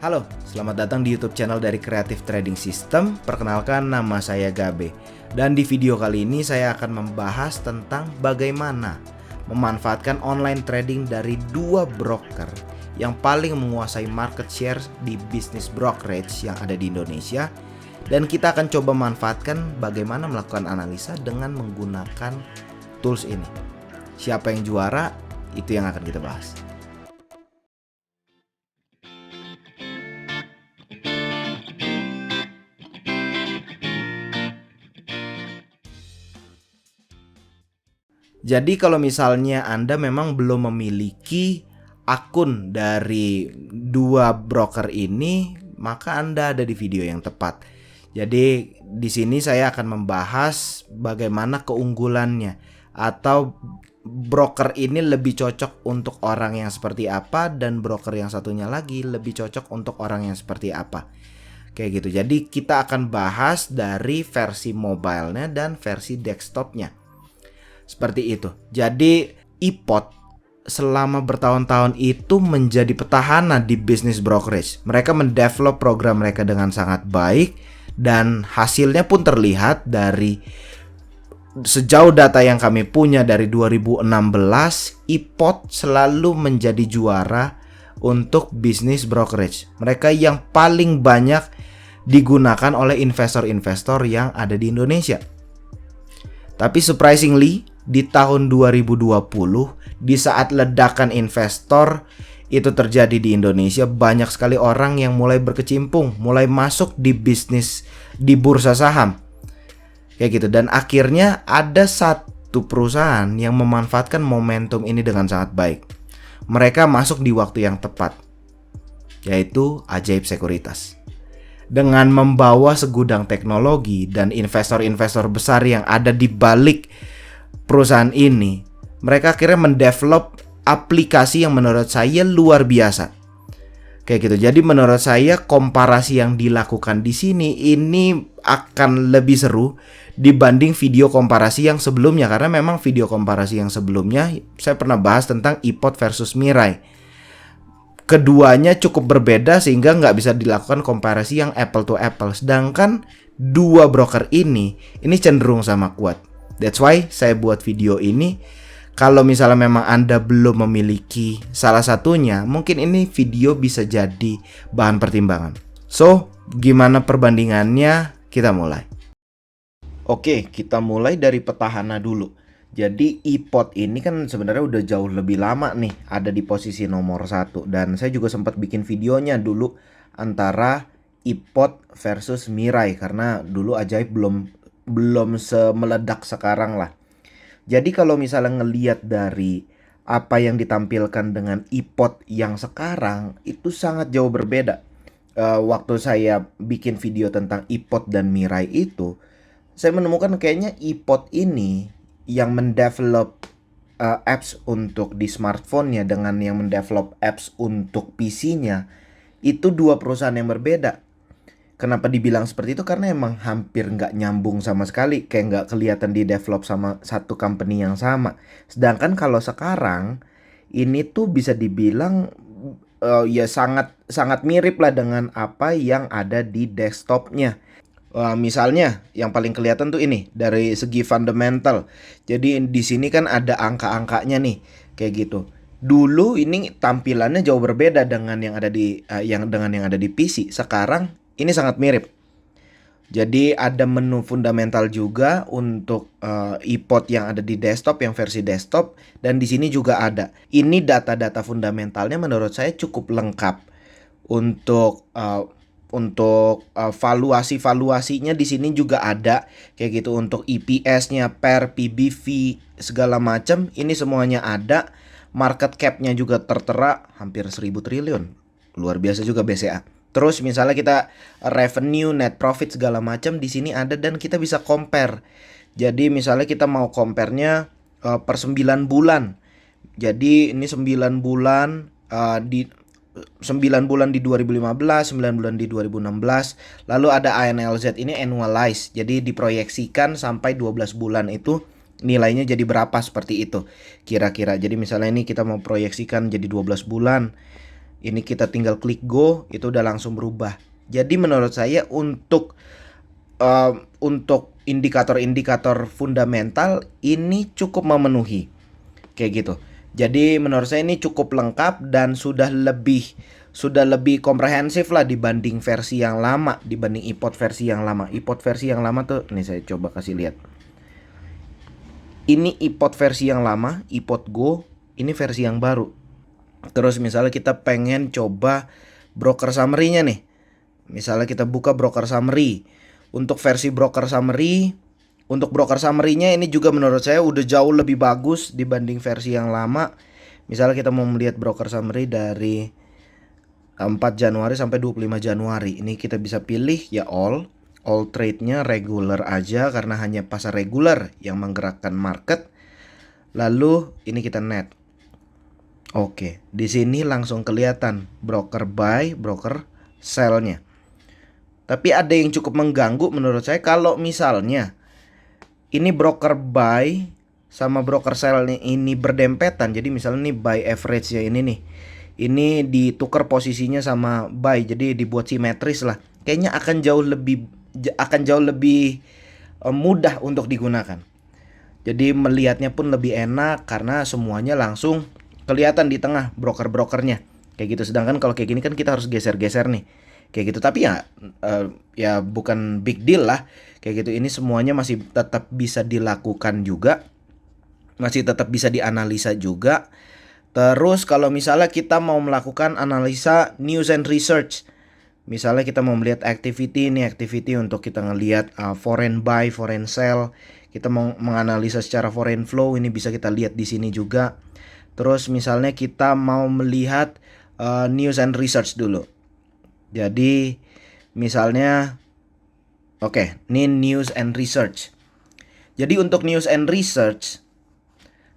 Halo, selamat datang di YouTube channel dari Creative Trading System. Perkenalkan, nama saya Gabe. Dan di video kali ini saya akan membahas tentang bagaimana memanfaatkan online trading dari dua broker yang paling menguasai market share di bisnis brokerage yang ada di Indonesia. Dan kita akan coba manfaatkan bagaimana melakukan analisa dengan menggunakan tools ini. Siapa yang juara? Itu yang akan kita bahas. Jadi kalau misalnya Anda memang belum memiliki akun dari dua broker ini, maka Anda ada di video yang tepat. Jadi di sini saya akan membahas bagaimana keunggulannya atau broker ini lebih cocok untuk orang yang seperti apa dan broker yang satunya lagi lebih cocok untuk orang yang seperti apa. Kayak gitu. Jadi kita akan bahas dari versi mobilenya dan versi desktopnya. Seperti itu. Jadi iPod selama bertahun-tahun itu menjadi petahana di bisnis brokerage. Mereka mendevelop program mereka dengan sangat baik dan hasilnya pun terlihat dari sejauh data yang kami punya dari 2016, iPod selalu menjadi juara untuk bisnis brokerage. Mereka yang paling banyak digunakan oleh investor-investor yang ada di Indonesia. Tapi surprisingly di tahun 2020, di saat ledakan investor itu terjadi di Indonesia, banyak sekali orang yang mulai berkecimpung, mulai masuk di bisnis di bursa saham. Kayak gitu. Dan akhirnya ada satu perusahaan yang memanfaatkan momentum ini dengan sangat baik. Mereka masuk di waktu yang tepat, yaitu Ajaib Sekuritas. Dengan membawa segudang teknologi dan investor-investor besar yang ada di balik perusahaan ini, mereka akhirnya mendevelop aplikasi yang menurut saya luar biasa. Kayak gitu. Jadi menurut saya komparasi yang dilakukan di sini ini akan lebih seru dibanding video komparasi yang sebelumnya, karena memang video komparasi yang sebelumnya saya pernah bahas tentang iPod versus Mirai. Keduanya cukup berbeda sehingga nggak bisa dilakukan komparasi yang apple to apple. Sedangkan dua broker ini cenderung sama kuat. That's why saya buat video ini. Kalau misalnya memang Anda belum memiliki salah satunya, mungkin ini video bisa jadi bahan pertimbangan. So, gimana perbandingannya? Kita mulai. Oke, kita mulai dari petahana dulu. Jadi iPod ini kan sebenarnya udah jauh lebih lama nih ada di posisi nomor 1. Dan saya juga sempat bikin videonya dulu antara iPod versus Mirai, karena dulu Ajaib belum semeledak sekarang lah. Jadi kalau misalnya ngelihat dari apa yang ditampilkan dengan iPod yang sekarang, itu sangat jauh berbeda. Waktu saya bikin video tentang iPod dan Mirai itu, saya menemukan kayaknya iPod ini yang mendevelop apps untuk di smartphone-nya dengan yang mendevelop apps untuk PC-nya, itu dua perusahaan yang berbeda. Kenapa dibilang seperti itu? Karena emang hampir nggak nyambung sama sekali, kayak nggak kelihatan di develop sama satu company yang sama. Sedangkan kalau sekarang ini tuh bisa dibilang ya sangat mirip lah dengan apa yang ada di desktopnya. Misalnya yang paling kelihatan tuh ini dari segi fundamental. Jadi di sini kan ada angka-angkanya nih, kayak gitu. Dulu ini tampilannya jauh berbeda dengan yang ada di yang ada di PC. Sekarang ini sangat mirip. Jadi ada menu fundamental juga untuk iPod yang ada di desktop, yang versi desktop, dan di sini juga ada. Ini data-data fundamentalnya menurut saya cukup lengkap untuk valuasinya di sini juga ada kayak gitu, untuk EPS-nya, per PBV segala macam ini semuanya ada. Market cap-nya juga tertera hampir 1000 triliun. Luar biasa juga BCA. Terus misalnya kita revenue, net profit segala macam di sini ada dan kita bisa compare. Jadi misalnya kita mau compare-nya per 9 bulan. Jadi ini 9 bulan di 9 bulan di 2015, 9 bulan di 2016. Lalu ada ANLZ, ini annualize. Jadi diproyeksikan sampai 12 bulan itu nilainya jadi berapa, seperti itu kira-kira. Jadi misalnya ini kita mau proyeksikan jadi 12 bulan. Ini kita tinggal klik go, itu udah langsung berubah. Jadi menurut saya untuk indikator-indikator fundamental ini cukup memenuhi kayak gitu. Jadi menurut saya ini cukup lengkap dan sudah lebih komprehensif lah dibanding versi yang lama, dibanding iPod versi yang lama. iPod versi yang lama tuh, nih saya coba kasih lihat. Ini iPod versi yang lama, iPod Go, ini versi yang baru. Terus misalnya kita pengen coba broker summary-nya nih. Misalnya kita buka broker summary. Untuk versi broker summary, untuk broker summary-nya ini juga menurut saya udah jauh lebih bagus dibanding versi yang lama. Misalnya kita mau melihat broker summary dari 4 Januari sampai 25 Januari. Ini kita bisa pilih ya all trade-nya regular aja karena hanya pasar regular yang menggerakkan market. Lalu ini kita net. Oke, di sini langsung kelihatan broker buy, broker sell-nya. Tapi ada yang cukup mengganggu menurut saya kalau misalnya ini broker buy sama broker sell ini berdempetan. Jadi misalnya nih buy average-nya ini nih. Ini ditukar posisinya sama buy, jadi dibuat simetris lah. Kayaknya akan jauh lebih mudah untuk digunakan. Jadi melihatnya pun lebih enak karena semuanya langsung kelihatan di tengah broker-brokernya kayak gitu. Sedangkan kalau kayak gini kan kita harus geser-geser nih kayak gitu. Tapi ya bukan big deal lah kayak gitu. Ini semuanya masih tetap bisa dilakukan juga, masih tetap bisa dianalisa juga. Terus kalau misalnya kita mau melakukan analisa news and research, misalnya kita mau melihat activity, ini activity untuk kita ngelihat foreign buy, foreign sell. Kita mau menganalisa secara foreign flow, ini bisa kita lihat di sini juga. Terus misalnya kita mau melihat news and research dulu. Jadi misalnya ini news and research. Jadi untuk news and research,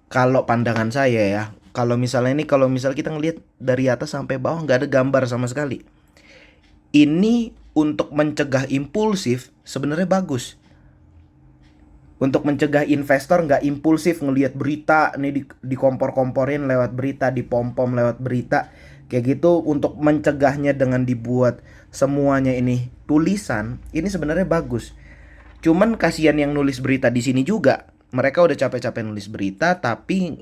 kalau pandangan saya ya, kalau misalnya kita ngelihat dari atas sampai bawah nggak ada gambar sama sekali. Ini untuk mencegah impulsif sebenarnya bagus. Untuk mencegah investor nggak impulsif ngelihat berita nih dikompor-komporin lewat berita, dipom-pom lewat berita kayak gitu. Untuk mencegahnya dengan dibuat semuanya ini tulisan, ini sebenarnya bagus. Cuman kasihan yang nulis berita di sini juga. Mereka udah capek-capek nulis berita tapi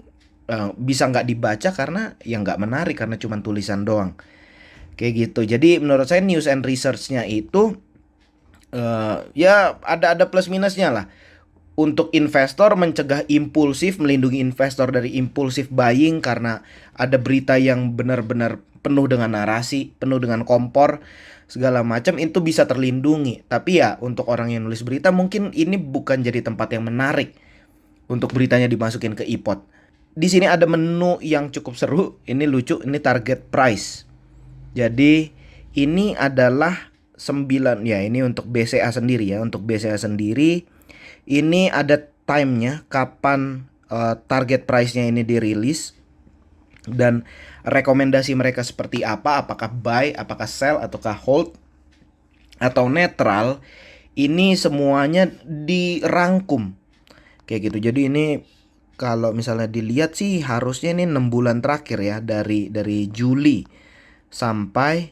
bisa nggak dibaca karena ya nggak menarik karena cuman tulisan doang kayak gitu. Jadi menurut saya news and research-nya itu ya ada plus minusnya lah. Untuk investor mencegah impulsif, melindungi investor dari impulsif buying karena ada berita yang benar-benar penuh dengan narasi, penuh dengan kompor segala macam, itu bisa terlindungi. Tapi ya untuk orang yang nulis berita mungkin ini bukan jadi tempat yang menarik untuk beritanya dimasukin ke iPod. Di sini ada menu yang cukup seru, ini lucu, ini target price. Jadi ini adalah 9 ya, ini untuk BCA sendiri ya, untuk BCA sendiri. Ini ada time-nya kapan target price-nya ini dirilis dan rekomendasi mereka seperti apa, apakah buy, apakah sell, ataukah hold atau netral. Ini semuanya dirangkum kayak gitu. Jadi ini kalau misalnya dilihat sih harusnya ini 6 bulan terakhir ya, dari Juli sampai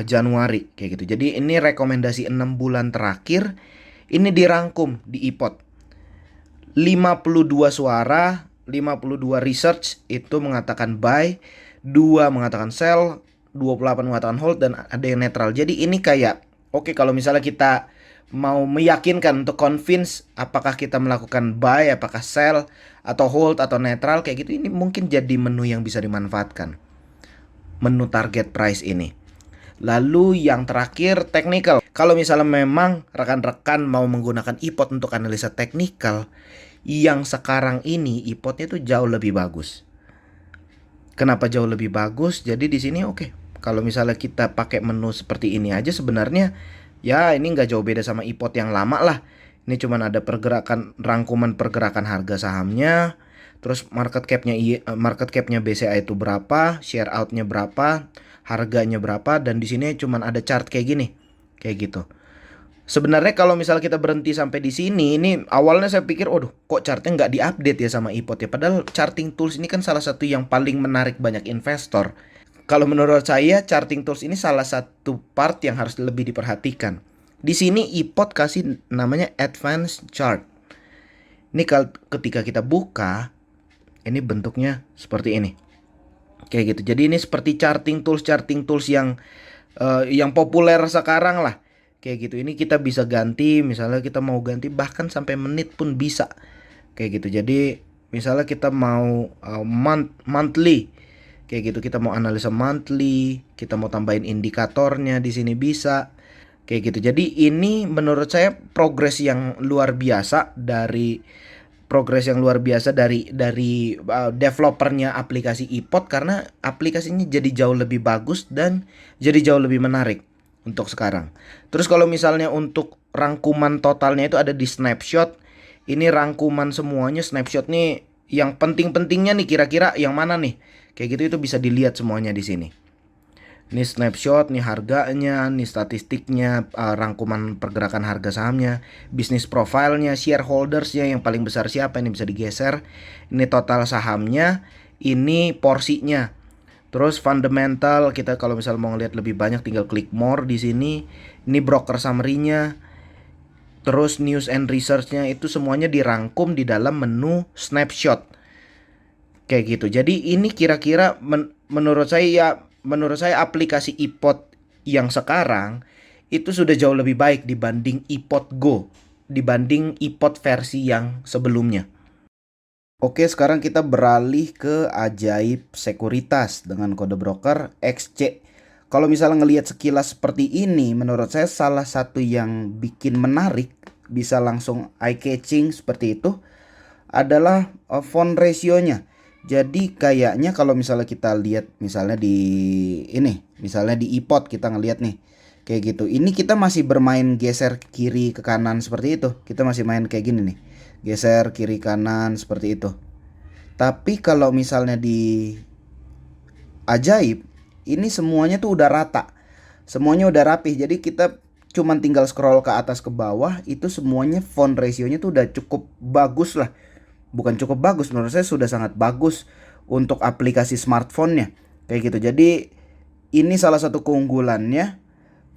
Januari kayak gitu. Jadi ini rekomendasi 6 bulan terakhir. Ini dirangkum di iPod. 52 suara, 52 research itu mengatakan buy, 2 mengatakan sell, 28 mengatakan hold, dan ada yang netral. Jadi ini kayak kalau misalnya kita mau meyakinkan untuk convince apakah kita melakukan buy, apakah sell, atau hold, atau netral kayak gitu, ini mungkin jadi menu yang bisa dimanfaatkan. Menu target price ini. Lalu yang terakhir technical. Kalau misalnya memang rekan-rekan mau menggunakan iPod untuk analisa teknikal, yang sekarang ini iPodnya itu jauh lebih bagus. Kenapa jauh lebih bagus? Jadi di sini kalau misalnya kita pakai menu seperti ini aja sebenarnya ya ini nggak jauh beda sama iPod yang lama lah. Ini cuman ada rangkuman pergerakan harga sahamnya, terus market capnya BCA itu berapa, share outnya berapa, harganya berapa, dan di sini cuman ada chart kayak gini, kayak gitu. Sebenarnya kalau misalnya kita berhenti sampai di sini, ini awalnya saya pikir, kok chartnya nggak diupdate ya sama iPod ya. Padahal charting tools ini kan salah satu yang paling menarik banyak investor. Kalau menurut saya charting tools ini salah satu part yang harus lebih diperhatikan. Di sini iPod kasih namanya advanced chart. Ini ketika kita buka, ini bentuknya seperti ini. Kayak gitu. Jadi ini seperti charting tools yang populer sekarang lah. Kayak gitu. Ini kita bisa ganti, misalnya kita mau ganti bahkan sampai menit pun bisa. Kayak gitu. Jadi misalnya kita mau monthly, kayak gitu, kita mau analisa monthly, kita mau tambahin indikatornya di sini bisa. Kayak gitu. Jadi ini menurut saya progres yang luar biasa dari developernya aplikasi iPod, karena aplikasinya jadi jauh lebih bagus dan jadi jauh lebih menarik untuk sekarang. Terus kalau misalnya untuk rangkuman totalnya itu ada di snapshot. Ini rangkuman semuanya snapshot nih, yang penting-pentingnya nih kira-kira yang mana nih. Kayak gitu, itu bisa dilihat semuanya di sini. Ini snapshot, nih harganya, nih statistiknya, rangkuman pergerakan harga sahamnya, bisnis profilnya, shareholdersnya yang paling besar siapa, ini bisa digeser. Ini total sahamnya, ini porsinya. Terus fundamental, kita kalau misal mau ngeliat lebih banyak tinggal klik more di sini. Ini broker summary-nya. Terus news and research-nya itu semuanya dirangkum di dalam menu snapshot. Kayak gitu. Jadi ini kira-kira menurut saya aplikasi iPod yang sekarang itu sudah jauh lebih baik dibanding iPod Go, dibanding iPod versi yang sebelumnya. Oke, sekarang kita beralih ke Ajaib Sekuritas dengan kode broker XC. Kalau misalnya ngelihat sekilas seperti ini, menurut saya salah satu yang bikin menarik, bisa langsung eye catching seperti itu, adalah font ratio-nya. Jadi kayaknya kalau misalnya kita lihat misalnya misalnya di iPod kita ngelihat nih kayak gitu. Ini kita masih bermain geser kiri ke kanan seperti itu. Kita masih main kayak gini nih. Geser kiri kanan seperti itu. Tapi kalau misalnya di Ajaib, ini semuanya tuh udah rata. Semuanya udah rapih. Jadi kita cuman tinggal scroll ke atas ke bawah, itu semuanya font ratio-nya tuh udah cukup bagus lah. Bukan cukup bagus, menurut saya sudah sangat bagus untuk aplikasi smartphone-nya. Kayak gitu. Jadi ini salah satu keunggulannya.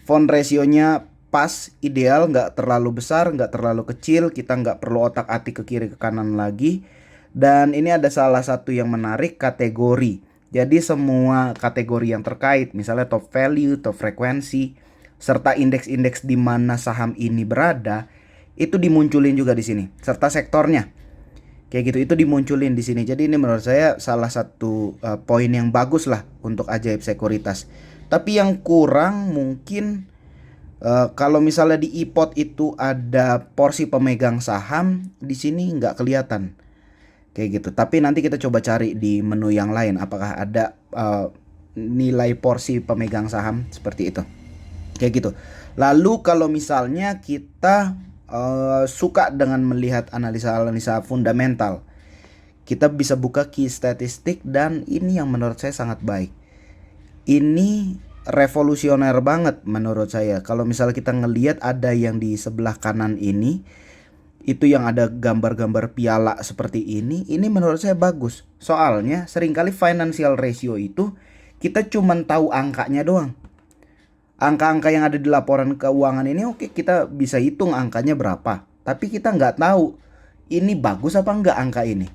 Font ratio-nya pas, ideal, nggak terlalu besar, nggak terlalu kecil. Kita nggak perlu otak-atik ke kiri ke kanan lagi. Dan ini ada salah satu yang menarik, kategori. Jadi semua kategori yang terkait, misalnya top value, top frekuensi, serta indeks-indeks di mana saham ini berada, itu dimunculin juga di sini. Serta sektornya. Kayak gitu, itu dimunculin di sini. Jadi ini menurut saya salah satu poin yang bagus lah untuk Ajaib Sekuritas. Tapi yang kurang mungkin kalau misalnya di iPod itu ada porsi pemegang saham, di sini nggak kelihatan. Kayak gitu. Tapi nanti kita coba cari di menu yang lain apakah ada nilai porsi pemegang saham seperti itu. Kayak gitu. Lalu kalau misalnya kita suka dengan melihat analisa-analisa fundamental, kita bisa buka key statistik, dan ini yang menurut saya sangat baik. Ini revolusioner banget menurut saya. Kalau misalnya kita ngelihat ada yang di sebelah kanan ini, itu yang ada gambar-gambar piala seperti ini menurut saya bagus. Soalnya seringkali financial ratio itu kita cuman tahu angkanya doang. Angka-angka yang ada di laporan keuangan ini oke, kita bisa hitung angkanya berapa. Tapi kita nggak tahu ini bagus apa enggak angka ini.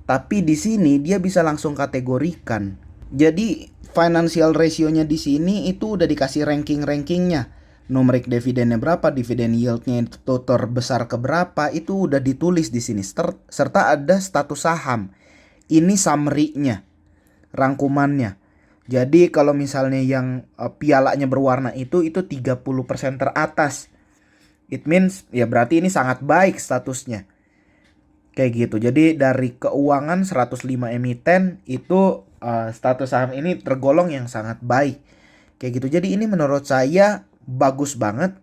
Tapi di sini dia bisa langsung kategorikan. Jadi financial ratio-nya di sini itu udah dikasih ranking-rankingnya. Numerik dividennya berapa, dividen yield-nya itu terbesar ke berapa, itu udah ditulis di sini. Serta ada status saham. Ini summary-nya, rangkumannya. Jadi kalau misalnya yang pialanya berwarna itu 30% teratas. It means ya berarti ini sangat baik statusnya. Kayak gitu. Jadi dari keuangan 105 emiten itu status saham ini tergolong yang sangat baik. Kayak gitu. Jadi ini menurut saya bagus banget.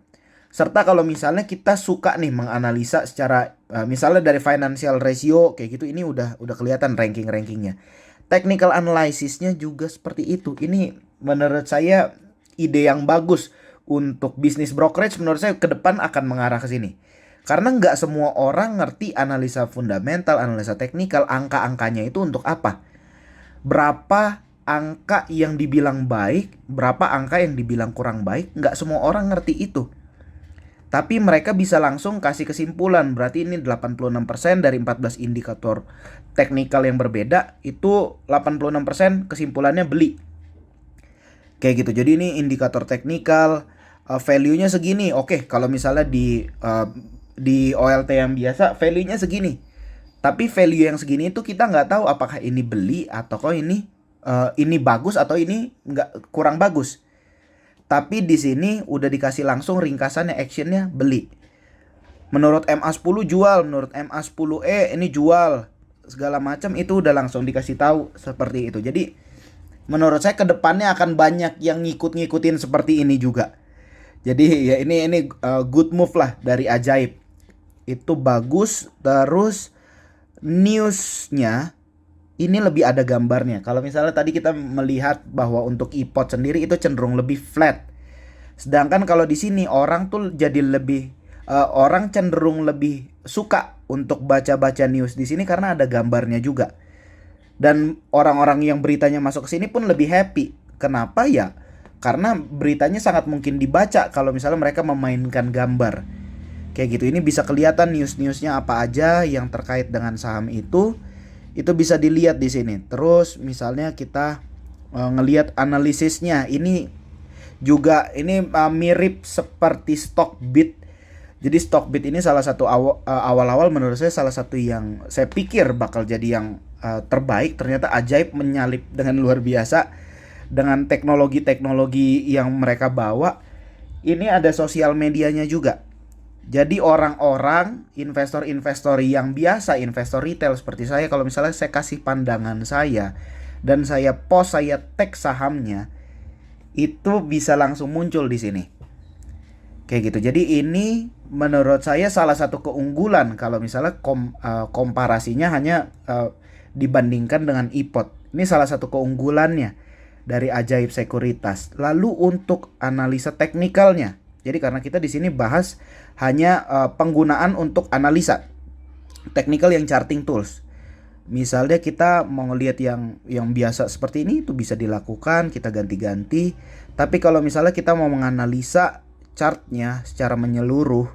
Serta kalau misalnya kita suka nih menganalisa secara misalnya dari financial ratio kayak gitu, ini udah kelihatan ranking-rankingnya. Technical analysisnya juga seperti itu. Ini menurut saya ide yang bagus untuk bisnis brokerage. Menurut saya ke depan akan mengarah ke sini. Karena nggak semua orang ngerti analisa fundamental, analisa teknikal, angka-angkanya itu untuk apa. Berapa angka yang dibilang baik, berapa angka yang dibilang kurang baik. Nggak semua orang ngerti itu. Tapi mereka bisa langsung kasih kesimpulan. Berarti ini 86% dari 14 indikator teknikal yang berbeda. Itu 86% kesimpulannya beli. Kayak gitu. Jadi ini indikator teknikal, value-nya segini. Oke, kalau misalnya di OLT yang biasa value-nya segini. Tapi value yang segini itu kita nggak tahu apakah ini beli atau kok ini bagus atau ini nggak, kurang bagus. Tapi di sini udah dikasih langsung ringkasannya, actionnya beli. Menurut MA10 jual, menurut MA10E ini jual, segala macam itu udah langsung dikasih tahu seperti itu. Jadi menurut saya kedepannya akan banyak yang ngikutin seperti ini juga. Jadi ya ini good move lah dari Ajaib. Itu bagus. Terus newsnya ini lebih ada gambarnya. Kalau misalnya tadi kita melihat bahwa untuk iPod sendiri itu cenderung lebih flat. Sedangkan kalau di sini orang tuh jadi orang cenderung lebih suka untuk baca-baca news di sini karena ada gambarnya juga. Dan orang-orang yang beritanya masuk ke sini pun lebih happy. Kenapa ya? Karena beritanya sangat mungkin dibaca kalau misalnya mereka memainkan gambar. Kayak gitu. Ini bisa kelihatan news-newsnya apa aja yang terkait dengan saham itu. Itu bisa dilihat di sini. Terus misalnya kita ngelihat analisisnya, ini juga mirip seperti Stockbit. Jadi Stockbit ini salah satu awal-awal menurut saya salah satu yang saya pikir bakal jadi yang terbaik. Ternyata Ajaib menyalip dengan luar biasa dengan teknologi-teknologi yang mereka bawa. Ini ada sosial medianya juga. Jadi orang-orang, investor-investor yang biasa, investor retail seperti saya, kalau misalnya saya kasih pandangan saya dan saya post, saya tag sahamnya, itu bisa langsung muncul di sini. Kayak gitu. Jadi ini menurut saya salah satu keunggulan kalau misalnya komparasinya hanya dibandingkan dengan iPod. Ini salah satu keunggulannya dari Ajaib Sekuritas. Lalu untuk analisa teknikalnya. Jadi karena kita di sini bahas hanya penggunaan untuk analisa teknikal yang charting tools. Misalnya kita mau ngelihat yang biasa seperti ini itu bisa dilakukan, kita ganti-ganti. Tapi kalau misalnya kita mau menganalisa chartnya secara menyeluruh,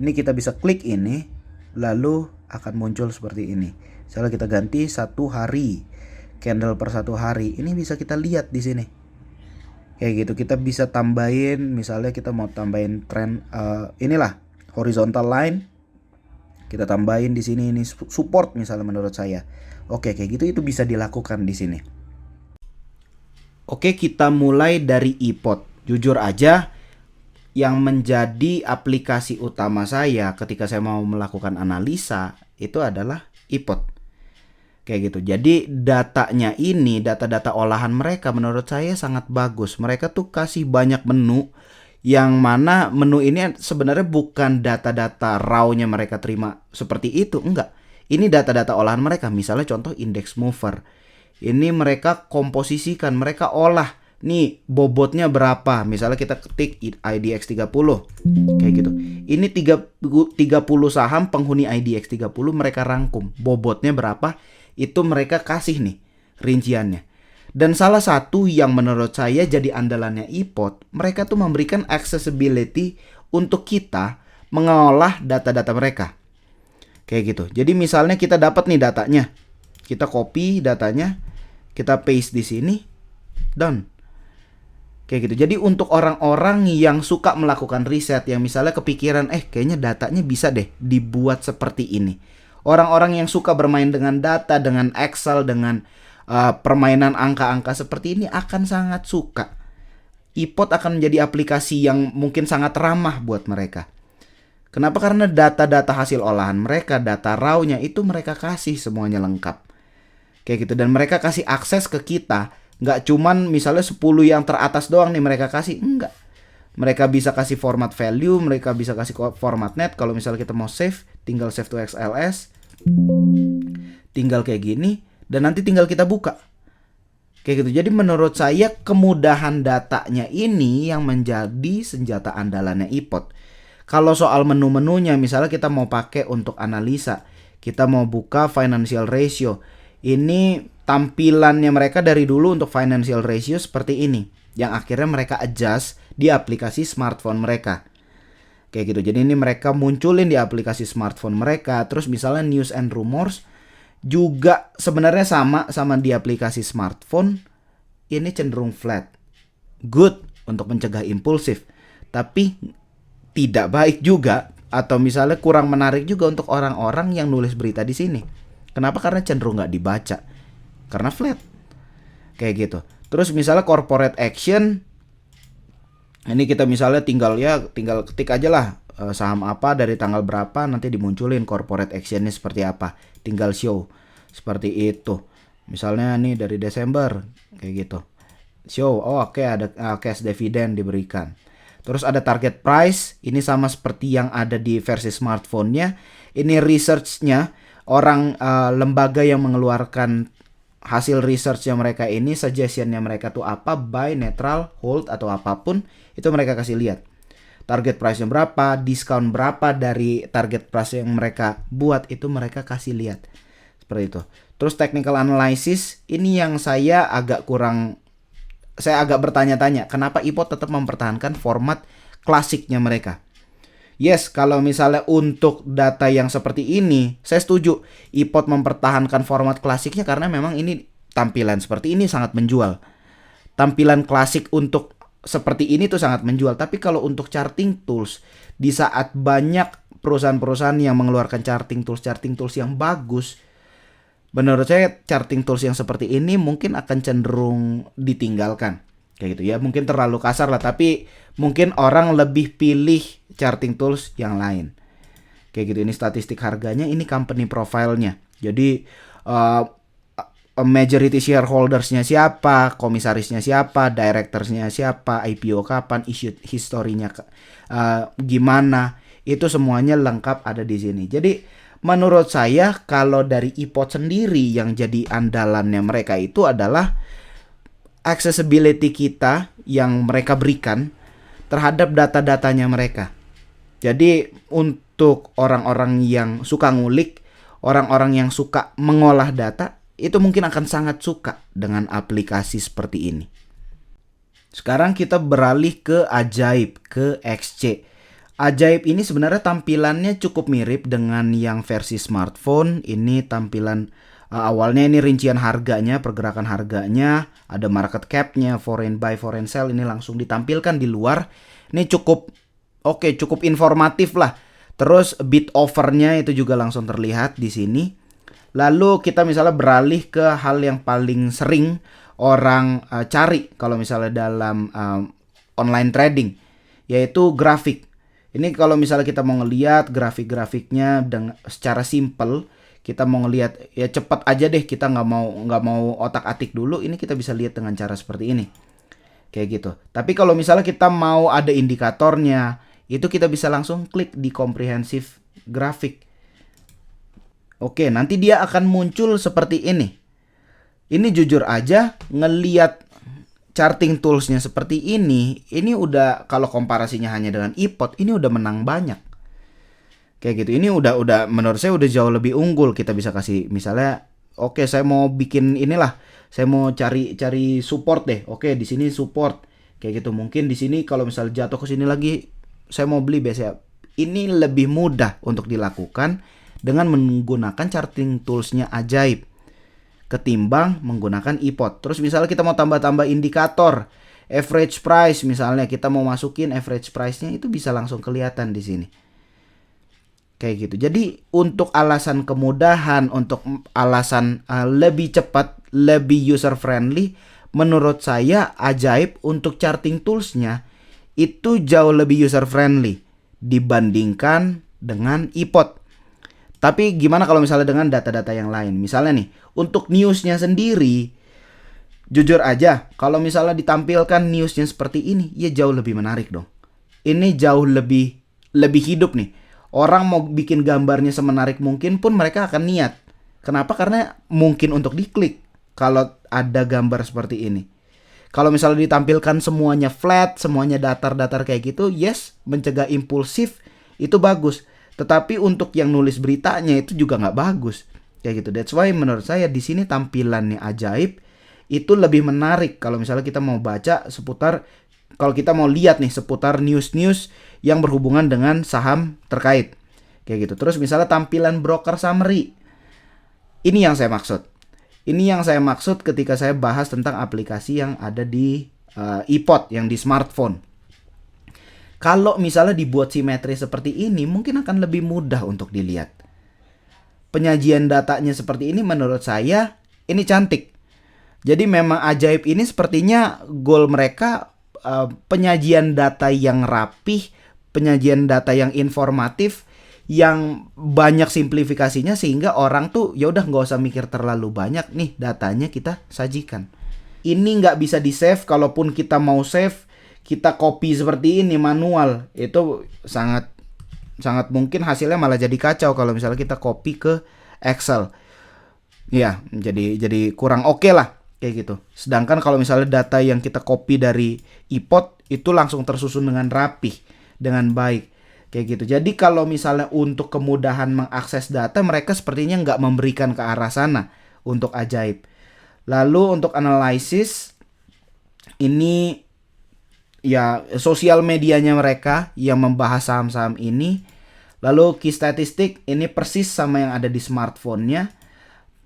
ini kita bisa klik ini, lalu akan muncul seperti ini. Misalnya kita ganti 1 hari, candle per 1 hari, ini bisa kita lihat di sini. Kayak gitu, kita bisa tambahin, misalnya kita mau tambahin tren inilah horizontal line, kita tambahin di sini, ini support misalnya menurut saya. Oke, kayak gitu itu bisa dilakukan di sini. Oke, kita mulai dari iPod. Jujur aja, yang menjadi aplikasi utama saya ketika saya mau melakukan analisa itu adalah iPod. Kayak gitu. Jadi datanya ini, data-data olahan mereka menurut saya sangat bagus. Mereka tuh kasih banyak menu, yang mana menu ini sebenarnya bukan data-data raw-nya mereka terima seperti itu, enggak. Ini data-data olahan mereka. Misalnya contoh index mover. Ini mereka komposisikan, mereka olah. Nih bobotnya berapa? Misalnya kita ketik IDX 30. Kayak gitu. Ini 30 saham penghuni IDX 30 mereka rangkum. Bobotnya berapa? Itu mereka kasih nih rinciannya. Dan salah satu yang menurut saya jadi andalannya iPod, mereka tuh memberikan accessibility untuk kita mengolah data-data mereka. Kayak gitu. Jadi misalnya kita dapat nih datanya, kita copy datanya, kita paste di sini, done. Kayak gitu. Jadi untuk orang-orang yang suka melakukan riset, yang misalnya kepikiran, kayaknya datanya bisa deh dibuat seperti ini. Orang-orang yang suka bermain dengan data, dengan Excel, dengan permainan angka-angka seperti ini akan sangat suka. iPod akan menjadi aplikasi yang mungkin sangat ramah buat mereka. Kenapa? Karena data-data hasil olahan mereka, data raw-nya itu mereka kasih semuanya lengkap. Kayak gitu. Dan mereka kasih akses ke kita. Nggak cuman misalnya 10 yang teratas doang nih mereka kasih. Enggak. Mereka bisa kasih format value, mereka bisa kasih format net. Kalau misalnya kita mau save, tinggal save to XLS. Tinggal kayak gini. Dan nanti tinggal kita buka. Kayak gitu. Jadi menurut saya kemudahan datanya ini yang menjadi senjata andalannya iPod. Kalau soal menu-menunya, misalnya kita mau pakai untuk analisa, kita mau buka financial ratio. Ini tampilannya mereka dari dulu untuk financial ratio seperti ini, yang akhirnya mereka adjust di aplikasi smartphone mereka. Kayak gitu. Jadi ini mereka munculin di aplikasi smartphone mereka. Terus misalnya news and rumors juga sebenarnya sama di aplikasi smartphone. Ini cenderung flat. Good untuk mencegah impulsif. Tapi tidak baik juga, atau misalnya kurang menarik juga untuk orang-orang yang nulis berita di sini. Kenapa? Karena cenderung nggak dibaca. Karena flat. Kayak gitu. Terus misalnya corporate action, ini kita misalnya tinggal ketik aja lah saham apa dari tanggal berapa, nanti dimunculin corporate actionnya seperti apa. Tinggal show seperti itu. Misalnya nih dari Desember kayak gitu. Show, ada cash dividend diberikan. Terus ada target price, ini sama seperti yang ada di versi smartphone-nya. Ini research-nya, orang lembaga yang mengeluarkan hasil research yang mereka ini, suggestion-nya mereka tuh apa, buy, neutral, hold, atau apapun, itu mereka kasih lihat. Target price-nya berapa, diskon berapa dari target price yang mereka buat, itu mereka kasih lihat. Seperti itu. Terus technical analysis, ini yang saya agak bertanya-tanya, kenapa iPod tetap mempertahankan format klasiknya mereka. Yes, kalau misalnya untuk data yang seperti ini, saya setuju iPod mempertahankan format klasiknya karena memang ini tampilan seperti ini sangat menjual. Tampilan klasik untuk seperti ini tuh sangat menjual. Tapi kalau untuk charting tools, di saat banyak perusahaan-perusahaan yang mengeluarkan charting tools yang bagus, menurut saya charting tools yang seperti ini mungkin akan cenderung ditinggalkan. Kayak gitu ya, mungkin terlalu kasar lah, tapi mungkin orang lebih pilih charting tools yang lain. Kayak gitu, ini statistik harganya, ini company profile-nya. Jadi majority shareholders-nya siapa, komisarisnya siapa, directors-nya siapa, IPO kapan, issue history-nya gimana, itu semuanya lengkap ada di sini. Jadi menurut saya kalau dari iPod sendiri yang jadi andalannya mereka itu adalah accessibility kita yang mereka berikan terhadap data-datanya mereka. Jadi untuk orang-orang yang suka ngulik, orang-orang yang suka mengolah data, itu mungkin akan sangat suka dengan aplikasi seperti ini. Sekarang kita beralih ke Ajaib, ke XC. Ajaib ini sebenarnya tampilannya cukup mirip dengan yang versi smartphone. Ini tampilan awalnya, ini rincian harganya, pergerakan harganya, ada market cap-nya, foreign buy, foreign sell, ini langsung ditampilkan di luar. Ini cukup informatif lah. Terus bid offer-nya itu juga langsung terlihat di sini. Lalu kita misalnya beralih ke hal yang paling sering orang cari kalau misalnya dalam online trading, yaitu grafik. Ini kalau misalnya kita mau ngelihat grafik-grafiknya secara simple, kita mau ngelihat ya cepat aja deh, kita nggak mau otak-atik dulu, ini kita bisa lihat dengan cara seperti ini. Kayak gitu. Tapi kalau misalnya kita mau ada indikatornya, itu kita bisa langsung klik di comprehensive grafik. Oke, nanti dia akan muncul seperti ini. Ini jujur aja ngelihat charting toolsnya seperti ini udah, kalau komparasinya hanya dengan iPod, ini udah menang banyak. Kayak gitu. Ini udah menurut saya udah jauh lebih unggul. Kita bisa kasih misalnya, oke, saya mau bikin inilah, saya mau cari support deh. Oke, di sini support. Kayak gitu. Mungkin di sini kalau misalnya jatuh ke sini lagi, saya mau beli biasa. Ini lebih mudah untuk dilakukan dengan menggunakan charting toolsnya Ajaib ketimbang menggunakan iPod. Terus misalnya kita mau tambah-tambah indikator, average price misalnya, kita mau masukin average price-nya, itu bisa langsung kelihatan di sini. Kayak gitu. Jadi untuk alasan kemudahan, untuk alasan lebih cepat, lebih user friendly, menurut saya Ajaib untuk charting toolsnya itu jauh lebih user friendly dibandingkan dengan iPod. Tapi gimana kalau misalnya dengan data-data yang lain? Misalnya nih, untuk newsnya sendiri, jujur aja, kalau misalnya ditampilkan newsnya seperti ini, ya jauh lebih menarik dong. Ini jauh lebih hidup nih. Orang mau bikin gambarnya semenarik mungkin pun mereka akan niat. Kenapa? Karena mungkin untuk diklik kalau ada gambar seperti ini. Kalau misalnya ditampilkan semuanya flat, semuanya datar-datar kayak gitu, yes, mencegah impulsif, itu bagus. Tetapi untuk yang nulis beritanya itu juga nggak bagus. Kayak gitu. That's why menurut saya di sini tampilannya ajaib itu lebih menarik kalau misalnya kita mau baca seputar, kalau kita mau lihat nih seputar news-news yang berhubungan dengan saham terkait. Kayak gitu. Terus misalnya tampilan broker summary. Ini yang saya maksud. Ini yang saya maksud ketika saya bahas tentang aplikasi yang ada di iPod, yang di smartphone. Kalau misalnya dibuat simetris seperti ini, mungkin akan lebih mudah untuk dilihat. Penyajian datanya seperti ini menurut saya ini cantik. Jadi memang ajaib ini sepertinya goal mereka, penyajian data yang rapih, penyajian data yang informatif, yang banyak simplifikasinya sehingga orang tuh ya udah nggak usah mikir terlalu banyak nih, datanya kita sajikan. Ini nggak bisa di save, kalaupun kita mau save kita copy seperti ini manual, itu sangat mungkin hasilnya malah jadi kacau kalau misalnya kita copy ke Excel. Ya, jadi kurang oke lah kayak gitu. Sedangkan kalau misalnya data yang kita copy dari iPod itu langsung tersusun dengan rapih, dengan baik. Kayak gitu. Jadi kalau misalnya untuk kemudahan mengakses data, mereka sepertinya nggak memberikan ke arah sana untuk ajaib. Lalu untuk analisis, ini ya sosial medianya mereka yang membahas saham-saham ini. Lalu key statistik ini persis sama yang ada di smartphone-nya.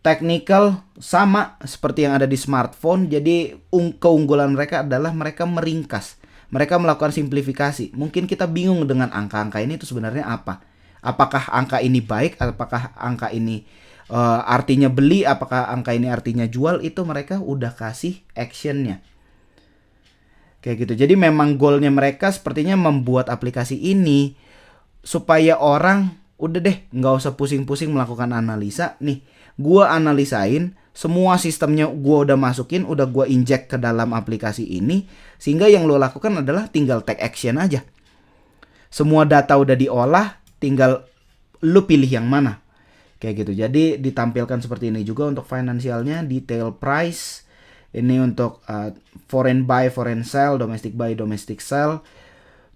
Technical sama seperti yang ada di smartphone. Jadi keunggulan mereka adalah mereka meringkas. Mereka melakukan simplifikasi. Mungkin kita bingung dengan angka-angka ini itu sebenarnya apa. Apakah angka ini baik? Apakah angka ini artinya beli? Apakah angka ini artinya jual? Itu mereka udah kasih action-nya. Kayak gitu. Jadi memang goalnya mereka sepertinya membuat aplikasi ini supaya orang udah deh nggak usah pusing-pusing melakukan analisa. Nih, gua analisain semua sistemnya, gua udah masukin, udah gua inject ke dalam aplikasi ini, sehingga yang lo lakukan adalah tinggal take action aja. Semua data udah diolah, tinggal lo pilih yang mana. Kayak gitu. Jadi ditampilkan seperti ini juga untuk finansialnya, detail price. Ini untuk foreign buy, foreign sell, domestic buy, domestic sell.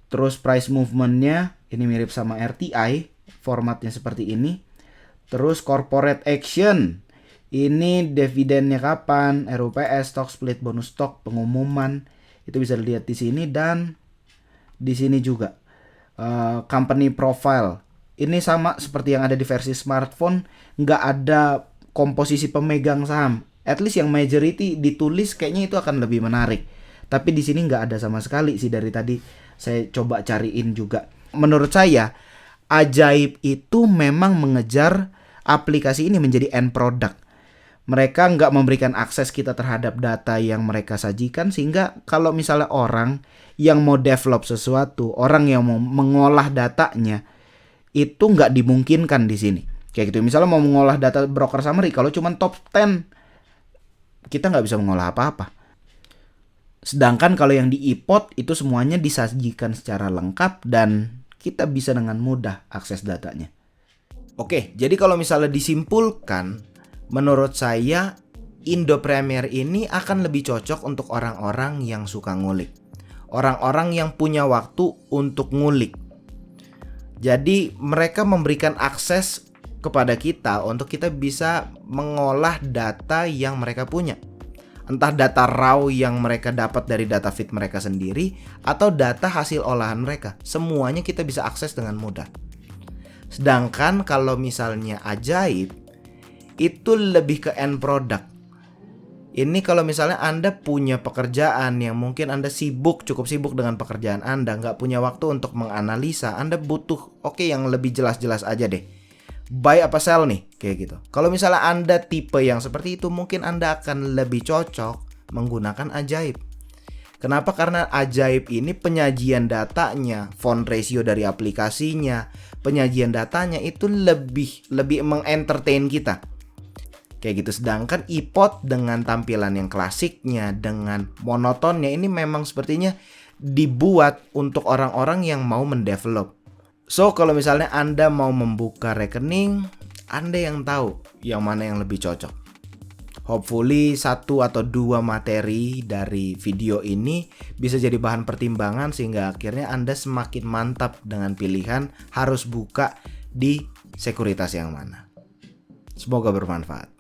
Terus price movementnya ini mirip sama RTI, formatnya seperti ini. Terus corporate action, ini dividennya kapan, RUPS, stock split, bonus stock, pengumuman, itu bisa dilihat di sini. Dan di sini juga company profile. Ini sama seperti yang ada di versi smartphone, nggak ada komposisi pemegang saham. At least yang majority ditulis, kayaknya itu akan lebih menarik. Tapi di sini nggak ada sama sekali sih, dari tadi saya coba cariin juga. Menurut saya, ajaib itu memang mengejar aplikasi ini menjadi end product. Mereka nggak memberikan akses kita terhadap data yang mereka sajikan, sehingga kalau misalnya orang yang mau develop sesuatu, orang yang mau mengolah datanya, itu nggak dimungkinkan di sini. Kayak gitu. Misalnya mau mengolah data broker summary, kalau cuma top 10, kita nggak bisa mengolah apa-apa. Sedangkan kalau yang di iPod itu semuanya disajikan secara lengkap dan kita bisa dengan mudah akses datanya. Oke, jadi kalau misalnya disimpulkan, menurut saya Indo Premier ini akan lebih cocok untuk orang-orang yang suka ngulik. Orang-orang yang punya waktu untuk ngulik. Jadi mereka memberikan akses kepada kita untuk kita bisa mengolah data yang mereka punya. Entah data raw yang mereka dapat dari data feed mereka sendiri atau data hasil olahan mereka. Semuanya kita bisa akses dengan mudah. Sedangkan kalau misalnya ajaib, itu lebih ke end product. Ini kalau misalnya Anda punya pekerjaan yang mungkin Anda cukup sibuk dengan pekerjaan Anda, nggak punya waktu untuk menganalisa, Anda butuh yang lebih jelas-jelas aja deh. Buy apa sell nih, kayak gitu. Kalau misalnya Anda tipe yang seperti itu, mungkin Anda akan lebih cocok menggunakan ajaib. Kenapa? Karena ajaib ini penyajian datanya, font ratio dari aplikasinya, penyajian datanya itu lebih mengentertain kita. Kayak gitu. Sedangkan iPod dengan tampilan yang klasiknya, dengan monotonnya, ini memang sepertinya dibuat untuk orang-orang yang mau mendevelop. So, kalau misalnya Anda mau membuka rekening, Anda yang tahu yang mana yang lebih cocok. Hopefully 1 atau 2 materi dari video ini bisa jadi bahan pertimbangan sehingga akhirnya Anda semakin mantap dengan pilihan harus buka di sekuritas yang mana. Semoga bermanfaat.